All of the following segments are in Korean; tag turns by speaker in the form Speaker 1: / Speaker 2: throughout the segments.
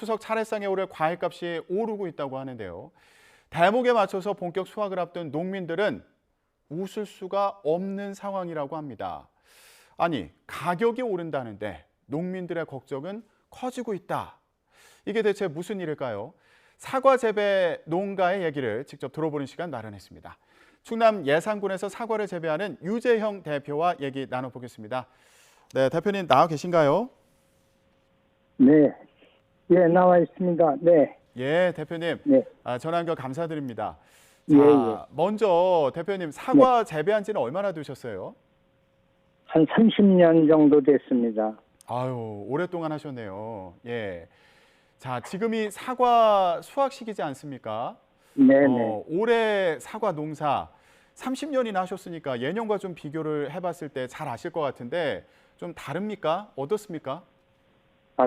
Speaker 1: 추석 차례상에 오를 과일값이 오르고 있다고 하는데요. 대목에 맞춰서 본격 수확을 앞둔 농민들은 웃을 수가 없는 상황이라고 합니다. 아니, 가격이 오른다는데 농민들의 걱정은 커지고 있다. 이게 대체 무슨 일일까요? 사과 재배 농가의 얘기를 직접 들어보는 시간 마련했습니다. 충남 예산군에서 사과를 재배하는 유재형 대표와 얘기 나눠보겠습니다. 네, 대표님 나와 계신가요?
Speaker 2: 네, 예, 나와 있습니다. 네,
Speaker 1: 예, 대표님.
Speaker 2: 네,
Speaker 1: 전화 연결 감사드립니다.
Speaker 2: 예, 예.
Speaker 1: 자, 먼저 대표님 사과 재배한 지는 얼마나 되셨어요?
Speaker 2: 한 30년 정도 됐습니다.
Speaker 1: 아유, 오랫동안 하셨네요. 예. 자, 지금이 사과 수확 시기지 않습니까?
Speaker 2: 네, 네.
Speaker 1: 올해 사과 농사 30년이나 하셨으니까 예년과 좀 비교를 해봤을 때 잘 아실 것 같은데 좀 다릅니까? 어떻습니까?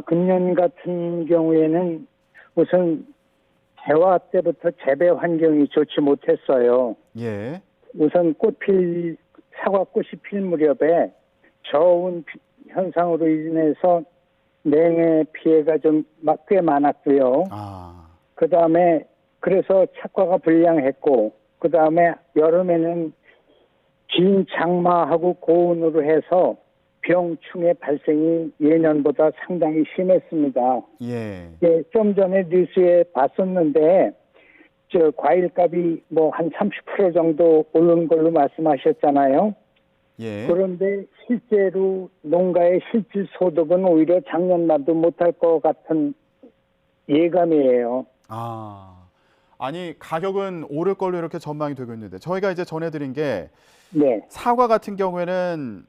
Speaker 2: 금년 같은 경우에는 우선 개화 때부터 재배 환경이 좋지 못했어요.
Speaker 1: 예.
Speaker 2: 우선 사과꽃이 필 무렵에 저온 현상으로 인해서 냉해 피해가 좀 꽤 많았고요. 그 다음에 그래서 착과가 불량했고, 그 다음에 여름에는 긴 장마하고 고온으로 해서 병충해 발생이 예년보다 상당히 심했습니다.
Speaker 1: 예.
Speaker 2: 예, 좀 전에 뉴스에 봤었는데, 과일값이 뭐 한 30% 정도 오른 걸로 말씀하셨잖아요.
Speaker 1: 예.
Speaker 2: 그런데 실제로 농가의 실질 소득은 오히려 작년만도 못할 것 같은 예감이에요.
Speaker 1: 아니 가격은 오를 걸로 이렇게 전망이 되고 있는데 저희가 이제 전해드린 게
Speaker 2: 네,
Speaker 1: 사과 같은 경우에는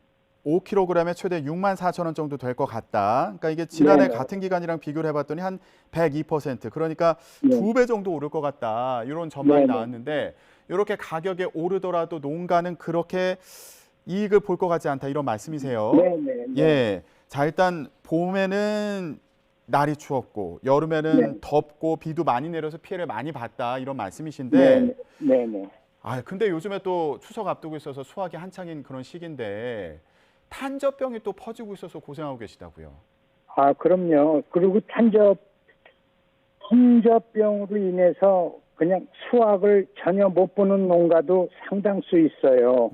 Speaker 1: 5kg에 최대 64,000원 정도 될 것 같다. 그러니까 이게 지난해
Speaker 2: 네네.
Speaker 1: 같은 기간이랑 비교를 해봤더니 한 102%. 그러니까
Speaker 2: 네.
Speaker 1: 2배 정도 오를 것 같다. 이런 전망이
Speaker 2: 네네.
Speaker 1: 나왔는데 이렇게 가격이 오르더라도 농가는 그렇게 이익을 볼 것 같지 않다. 이런 말씀이세요.
Speaker 2: 네네.
Speaker 1: 예. 자, 일단 봄에는 날이 추웠고 여름에는
Speaker 2: 네.
Speaker 1: 덥고 비도 많이 내려서 피해를 많이 봤다. 이런 말씀이신데
Speaker 2: 네네. 네네.
Speaker 1: 근데 요즘에 또 추석 앞두고 있어서 수확이 한창인 그런 시기인데 탄저병이 또 퍼지고 있어서 고생하고 계시다고요.
Speaker 2: 그럼요. 그리고 탄저병으로 인해서 그냥 수확을 전혀 못 보는 농가도 상당수 있어요.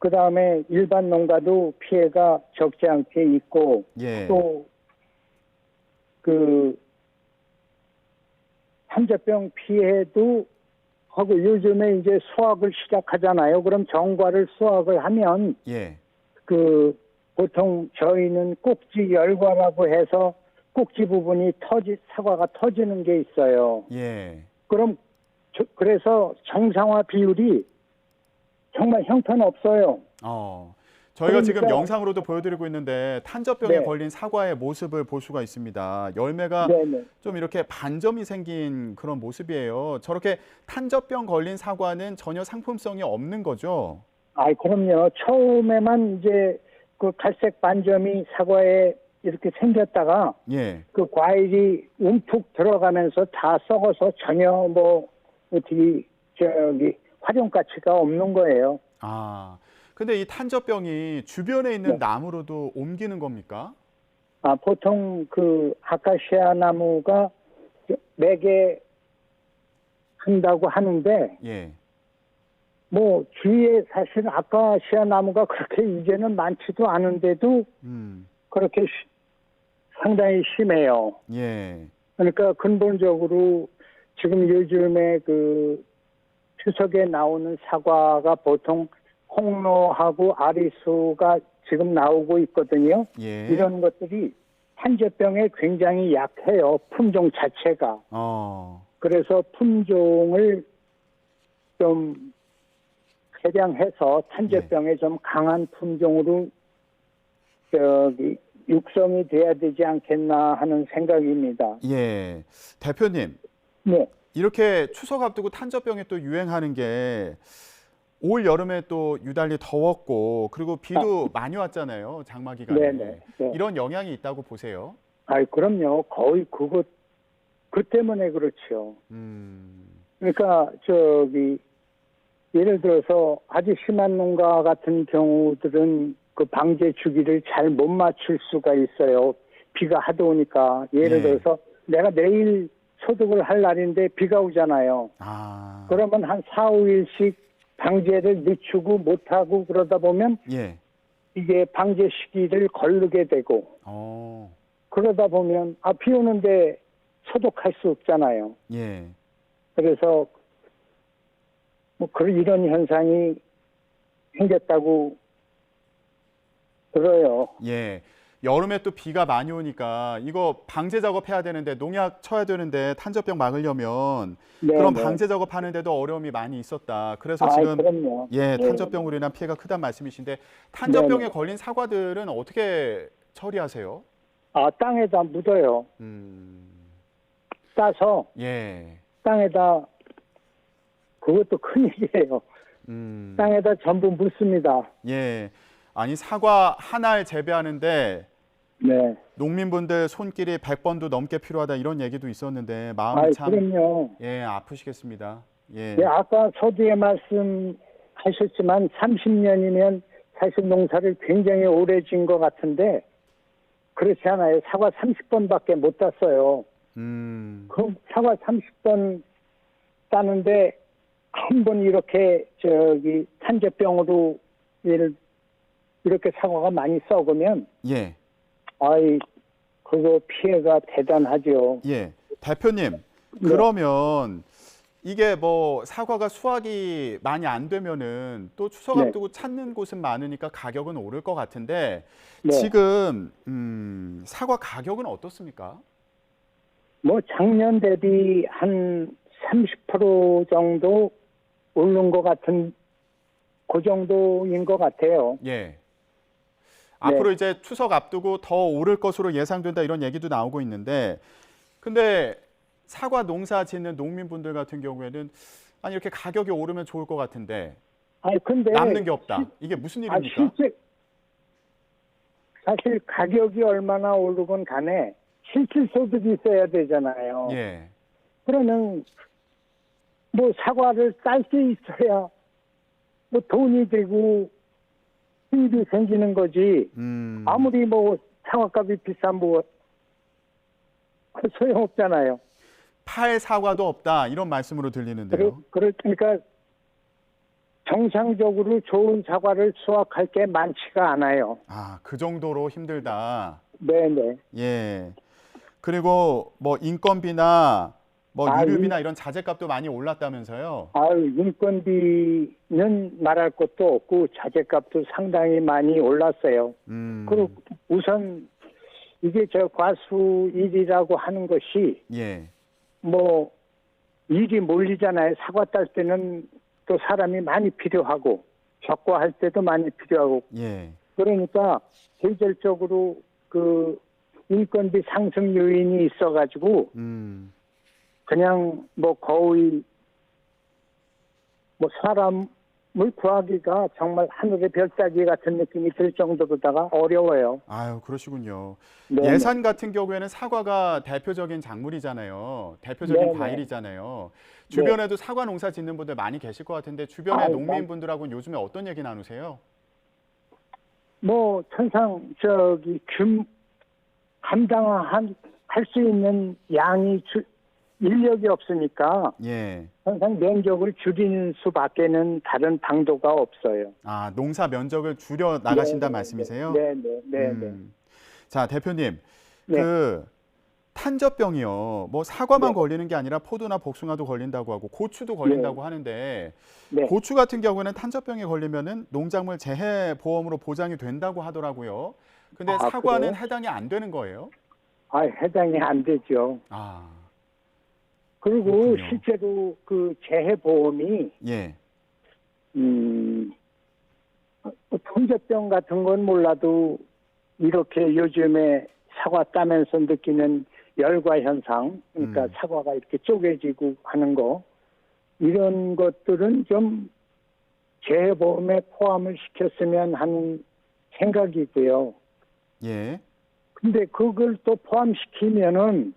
Speaker 2: 그 다음에 일반 농가도 피해가 적지 않게 있고,
Speaker 1: 예.
Speaker 2: 또 탄저병 피해도 하고 요즘에 이제 수확을 시작하잖아요. 그럼 정과를 수확을 하면
Speaker 1: 예.
Speaker 2: 보통 저희는 꼭지 열과라고 해서 꼭지 부분이 사과가 터지는 게 있어요.
Speaker 1: 예.
Speaker 2: 그래서 정상화 비율이 정말 형편없어요.
Speaker 1: 저희가 지금
Speaker 2: 그러니까,
Speaker 1: 영상으로도 보여드리고 있는데 탄저병에
Speaker 2: 네.
Speaker 1: 걸린 사과의 모습을 볼 수가 있습니다. 열매가
Speaker 2: 네네.
Speaker 1: 좀 이렇게 반점이 생긴 그런 모습이에요. 저렇게 탄저병 걸린 사과는 전혀 상품성이 없는 거죠?
Speaker 2: 그럼요. 처음에만 이제 그 갈색 반점이 사과에 이렇게 생겼다가
Speaker 1: 예.
Speaker 2: 그 과일이 움푹 들어가면서 다 썩어서 전혀 활용 가치가 없는 거예요.
Speaker 1: 근데 이 탄저병이 주변에 있는 나무로도 옮기는 겁니까?
Speaker 2: 보통 아카시아 나무가 매개 한다고 하는데,
Speaker 1: 예.
Speaker 2: 뭐 주위에 사실 아카시아 나무가 그렇게 이제는 많지도 않은데도 그렇게 상당히 심해요.
Speaker 1: 예.
Speaker 2: 그러니까 근본적으로 지금 요즘에 추석에 나오는 사과가 보통 홍로하고 아리수가 지금 나오고 있거든요.
Speaker 1: 예.
Speaker 2: 이런 것들이 탄저병에 굉장히 약해요. 품종 자체가. 그래서 품종을 좀 개량해서 탄저병에 좀 강한 품종으로 육성이 돼야 되지 않겠나 하는 생각입니다.
Speaker 1: 예. 대표님.
Speaker 2: 네.
Speaker 1: 이렇게 추석 앞두고 탄저병이 또 유행하는 게 올 여름에 또 유달리 더웠고 그리고 비도 많이 왔잖아요. 장마 기간에.
Speaker 2: 네네. 네.
Speaker 1: 이런 영향이 있다고 보세요?
Speaker 2: 그럼요. 거의 그 때문에 그렇죠. 그러니까 예를 들어서 아주 심한 농가 같은 경우들은 그 방제 주기를 잘 못 맞출 수가 있어요. 비가 하도 오니까 예를
Speaker 1: 예.
Speaker 2: 들어서 내가 내일 소독을 할 날인데 비가 오잖아요.
Speaker 1: 아,
Speaker 2: 그러면 한 4, 5일씩 방제를 늦추고 못하고 그러다 보면
Speaker 1: 예.
Speaker 2: 이게 방제 시기를 거르게 되고 그러다 보면 비 오는데 소독할 수 없잖아요.
Speaker 1: 예.
Speaker 2: 그래서 뭐 그런 이런 현상이 생겼다고 들어요.
Speaker 1: 예. 여름에 또 비가 많이 오니까 이거 방제 작업해야 되는데 농약 쳐야 되는데 탄저병 막으려면
Speaker 2: 네,
Speaker 1: 그런
Speaker 2: 네.
Speaker 1: 방제 작업하는데도 어려움이 많이 있었다. 그래서
Speaker 2: 아이,
Speaker 1: 지금
Speaker 2: 그럼요.
Speaker 1: 예,
Speaker 2: 네.
Speaker 1: 탄저병으로 인한 피해가 크다는 말씀이신데 탄저병에
Speaker 2: 네, 네.
Speaker 1: 걸린 사과들은 어떻게 처리하세요?
Speaker 2: 땅에다 묻어요. 따서
Speaker 1: 예.
Speaker 2: 땅에다 그것도 큰일이에요. 땅에다 전부 묻습니다.
Speaker 1: 예. 아니 사과 하나를 재배하는데
Speaker 2: 네.
Speaker 1: 농민분들 손길이 100번도 넘게 필요하다 이런 얘기도 있었는데 마음이
Speaker 2: 아이,
Speaker 1: 참
Speaker 2: 그럼요.
Speaker 1: 예, 아프시겠습니다. 예.
Speaker 2: 네, 아까 서두에 말씀하셨지만 30년이면 사실 농사를 굉장히 오래 지은 것 같은데 그렇지 않아요. 사과 30번밖에 못 땄어요. 그럼 사과 30번 따는데 한 번 이렇게 탄저병으로 이렇게 사과가 많이 썩으면
Speaker 1: 예.
Speaker 2: 아이 그거 피해가 대단하죠.
Speaker 1: 예. 대표님,
Speaker 2: 네.
Speaker 1: 그러면 이게 뭐 사과가 수확이 많이 안 되면은 또 추석
Speaker 2: 네.
Speaker 1: 앞두고 찾는 곳은 많으니까 가격은 오를 것 같은데
Speaker 2: 네.
Speaker 1: 지금 사과 가격은 어떻습니까?
Speaker 2: 뭐 작년 대비 한 30% 정도 오른 것 같은 그 정도인 것 같아요.
Speaker 1: 예. 앞으로 이제 추석 앞두고 더 오를 것으로 예상된다 이런 얘기도 나오고 있는데 근데 사과 농사 짓는 농민분들 같은 경우에는 아니 이렇게 가격이 오르면 좋을 것 같은데
Speaker 2: 아니 근데
Speaker 1: 남는 게 없다. 이게 무슨 일입니까?
Speaker 2: 실제 사실 가격이 얼마나 오르건 간에 실질 소득이 있어야 되잖아요.
Speaker 1: 예.
Speaker 2: 그러면 뭐 사과를 딸 수 있어야 뭐 돈이 되고 수입이 생기는 거지. 아무리 뭐 사과값이 비싼 뭐 소용없잖아요.
Speaker 1: 팔 사과도 없다 이런 말씀으로 들리는데요.
Speaker 2: 그러니까 정상적으로 좋은 사과를 수확할 게 많지가 않아요.
Speaker 1: 아, 그 정도로 힘들다.
Speaker 2: 네네.
Speaker 1: 예. 그리고 뭐 인건비나 뭐
Speaker 2: 아,
Speaker 1: 유류비나 이런 자재값도 많이 올랐다면서요.
Speaker 2: 아유, 인건비는 말할 것도 없고 자재값도 상당히 많이 올랐어요. 그리고 우선 이게 과수 일이라고 하는 것이
Speaker 1: 예.
Speaker 2: 뭐 일이 몰리잖아요. 사과 딸 때는 또 사람이 많이 필요하고 적과할 때도 많이 필요하고
Speaker 1: 예.
Speaker 2: 그러니까 계절적으로 그 인건비 상승 요인이 있어가지고 그냥 뭐 거의 뭐 사람을 구하기가 정말 하늘의 별따기 같은 느낌이 들 정도로다가 어려워요.
Speaker 1: 아유, 그러시군요.
Speaker 2: 네.
Speaker 1: 예산 같은 경우에는 사과가 대표적인 작물이잖아요. 대표적인
Speaker 2: 네네.
Speaker 1: 과일이잖아요. 주변에도 사과 농사 짓는 분들 많이 계실 것 같은데 주변의 농민분들하고는 요즘에 어떤 얘기 나누세요?
Speaker 2: 뭐 천상 감당할 수 있는 양이 인력이 없으니까
Speaker 1: 예.
Speaker 2: 항상 면적을 줄이는 수밖에는 다른 방도가 없어요.
Speaker 1: 아, 농사 면적을 줄여 나가신다는 말씀이세요?
Speaker 2: 네.
Speaker 1: 자, 대표님.
Speaker 2: 네.
Speaker 1: 그 탄저병이요. 뭐 사과만
Speaker 2: 네.
Speaker 1: 걸리는 게 아니라 포도나 복숭아도 걸린다고 하고 고추도 걸린다고 하는데
Speaker 2: 네.
Speaker 1: 고추 같은 경우에는 탄저병에 걸리면은 농작물 재해 보험으로 보장이 된다고 하더라고요. 근데 사과는
Speaker 2: 그래요?
Speaker 1: 해당이 안 되는 거예요?
Speaker 2: 해당이 안 되죠.
Speaker 1: 아.
Speaker 2: 그리고
Speaker 1: 그렇군요.
Speaker 2: 실제로 그 재해 보험이
Speaker 1: 예.
Speaker 2: 통제병 같은 건 몰라도 이렇게 요즘에 사과 따면서 느끼는 열과 현상, 그러니까 사과가 이렇게 쪼개지고 하는 거, 이런 것들은 좀 재해보험에 포함을 시켰으면 하는 생각이고요.
Speaker 1: 예.
Speaker 2: 근데 그걸 또 포함시키면은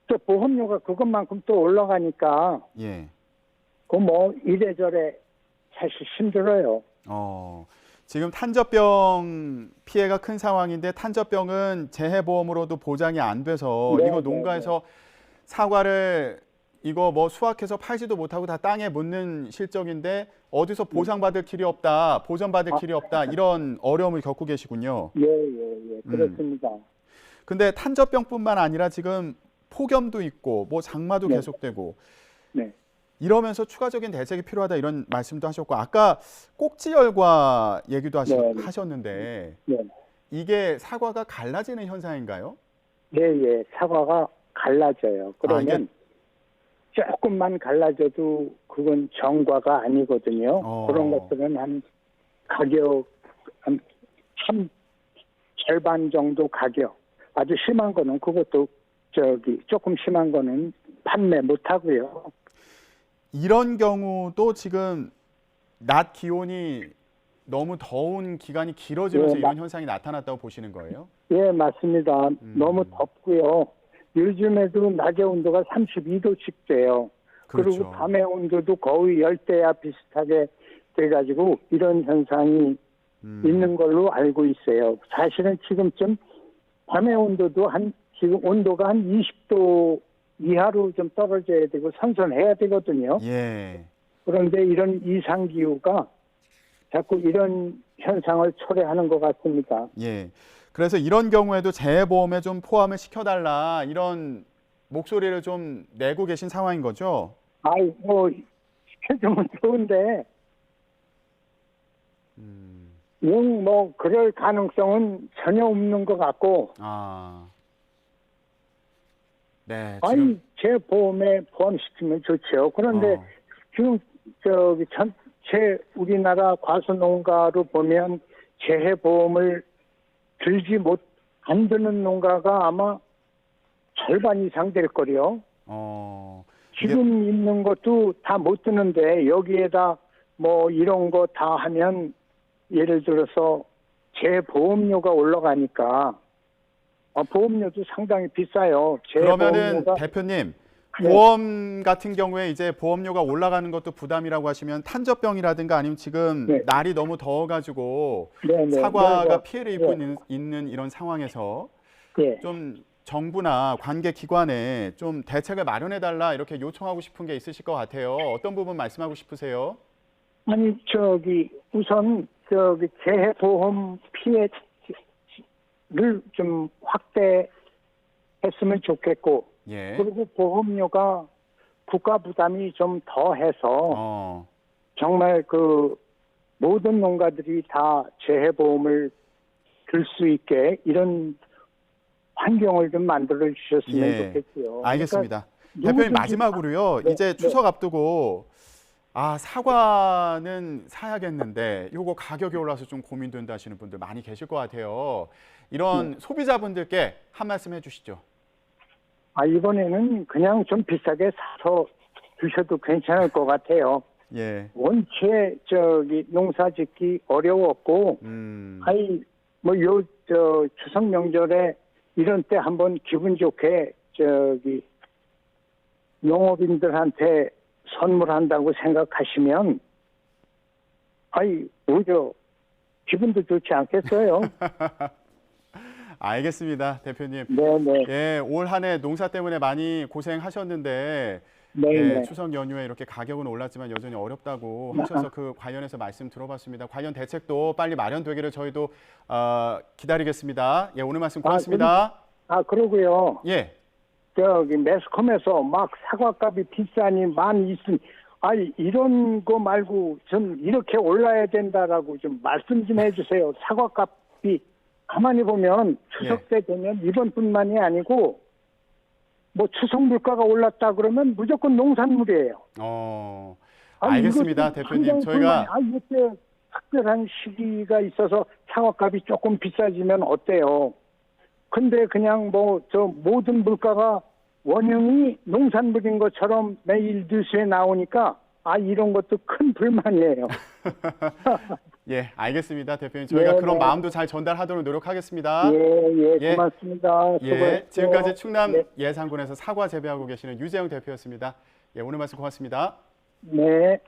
Speaker 2: 또 보험료가 그것만큼 또 올라가니까
Speaker 1: 예.
Speaker 2: 그 뭐 이래저래 사실 힘들어요.
Speaker 1: 지금 탄저병 피해가 큰 상황인데 탄저병은 재해보험으로도 보장이 안 돼서
Speaker 2: 네,
Speaker 1: 이거
Speaker 2: 네,
Speaker 1: 농가에서 사과를 이거 뭐 수확해서 팔지도 못하고 다 땅에 묻는 실정인데 어디서 보상받을 길이 없다, 보전받을 길이 없다 이런 어려움을 겪고 계시군요.
Speaker 2: 예, 그렇습니다.
Speaker 1: 근데 탄저병뿐만 아니라 지금 폭염도 있고 뭐 장마도
Speaker 2: 네.
Speaker 1: 계속되고
Speaker 2: 네.
Speaker 1: 이러면서 추가적인 대책이 필요하다 이런 말씀도 하셨고 아까 꼭지열과 얘기도
Speaker 2: 네.
Speaker 1: 하셨는데
Speaker 2: 네.
Speaker 1: 이게 사과가 갈라지는 현상인가요?
Speaker 2: 예, 사과가 갈라져요. 그러면 조금만 갈라져도 그건 정과가 아니거든요. 그런 것들은 한 가격 한 절반 정도 가격. 아주 심한 거는 그것도 조금 심한 거는 판매 못 하고요.
Speaker 1: 이런 경우도 지금 낮 기온이 너무 더운 기간이 길어지면서
Speaker 2: 예,
Speaker 1: 이런 현상이 나타났다고 보시는 거예요?
Speaker 2: 예, 맞습니다. 너무 덥고요. 요즘에도 낮의 온도가 32도씩 돼요.
Speaker 1: 그렇죠.
Speaker 2: 그리고 밤의 온도도 거의 열대야 비슷하게 돼가지고 이런 현상이 있는 걸로 알고 있어요. 사실은 지금쯤 밤의 온도도 지금 온도가 한 20도 이하로 좀 떨어져야 되고 선선해야 되거든요.
Speaker 1: 예.
Speaker 2: 그런데 이런 이상기후가 자꾸 이런 현상을 초래하는 것 같습니다.
Speaker 1: 예. 그래서 이런 경우에도 재해보험에 좀 포함을 시켜달라 이런 목소리를 좀 내고 계신 상황인 거죠?
Speaker 2: 뭐 시켜주면 좋은데 뭐 그럴 가능성은 전혀 없는 것 같고.
Speaker 1: 네.
Speaker 2: 지금 제 보험에 포함시키면 좋죠. 그런데 지금 전체 우리나라 과수농가로 보면 재해보험을 안 드는 농가가 아마 절반 이상 될 거요. 지금 있는 것도 다 못 드는데 여기에다 뭐 이런 거 다 하면 예를 들어서 재보험료가 올라가니까 보험료도 상당히 비싸요.
Speaker 1: 그러면은 대표님 보험 같은 경우에 이제 보험료가 올라가는 것도 부담이라고 하시면 탄저병이라든가 아니면 지금 날이 너무 더워가지고 사과가 피해를 입고 있는 이런 상황에서 좀 정부나 관계 기관에 좀 대책을 마련해달라 이렇게 요청하고 싶은 게 있으실 것 같아요. 어떤 부분 말씀하고 싶으세요?
Speaker 2: 아니 우선 재해보험 피해를 좀 확대했으면 좋겠고 그리고 보험료가 국가 부담이 좀 더해서 정말 그 모든 농가들이 다 재해보험을 들 수 있게 이런 환경을 좀 만들어 주셨으면 좋겠고요.
Speaker 1: 알겠습니다.
Speaker 2: 그러니까
Speaker 1: 대표님 마지막으로요. 이제 추석 앞두고 사과는 사야겠는데 요거 가격이 올라서 좀 고민된다 하시는 분들 많이 계실 것 같아요. 이런 소비자분들께 한 말씀 해주시죠.
Speaker 2: 이번에는 그냥 좀 비싸게 사서 드셔도 괜찮을 것 같아요. 원체 농사 짓기 어려웠고, 추석 명절에 이런 때 한번 기분 좋게 농업인들한테 선물한다고 생각하시면 오히려 기분도 좋지 않겠어요?
Speaker 1: 알겠습니다, 대표님.
Speaker 2: 네네.
Speaker 1: 올 한 해 농사 때문에 많이 고생하셨는데 추석 연휴에 이렇게 가격은 올랐지만 여전히 어렵다고 하셔서 그 관련해서 말씀 들어봤습니다. 관련 대책도 빨리 마련되기를 저희도 기다리겠습니다. 오늘 말씀 고맙습니다.
Speaker 2: 그러고요. 매스컴에서 막 사과값이 비싸니 많이 있으니 이런 거 말고 좀 이렇게 올라야 된다라고 좀 말씀 좀 해주세요. 사과값이 가만히 보면 추석 때 되면 이번뿐만이 아니고 뭐 추석 물가가 올랐다 그러면 무조건 농산물이에요.
Speaker 1: 알겠습니다, 대표님. 저희가
Speaker 2: 이때 특별한 시기가 있어서 사과값이 조금 비싸지면 어때요? 근데 그냥 모든 물가가 원흉이 농산물인 것처럼 매일 뉴스에 나오니까 이런 것도 큰 불만이에요.
Speaker 1: 알겠습니다, 대표님. 저희가 그런 마음도 잘 전달하도록 노력하겠습니다.
Speaker 2: 고맙습니다.
Speaker 1: 지금까지 충남 예산군에서 사과 재배하고 계시는 유재영 대표였습니다. 오늘 말씀 고맙습니다.
Speaker 2: 네.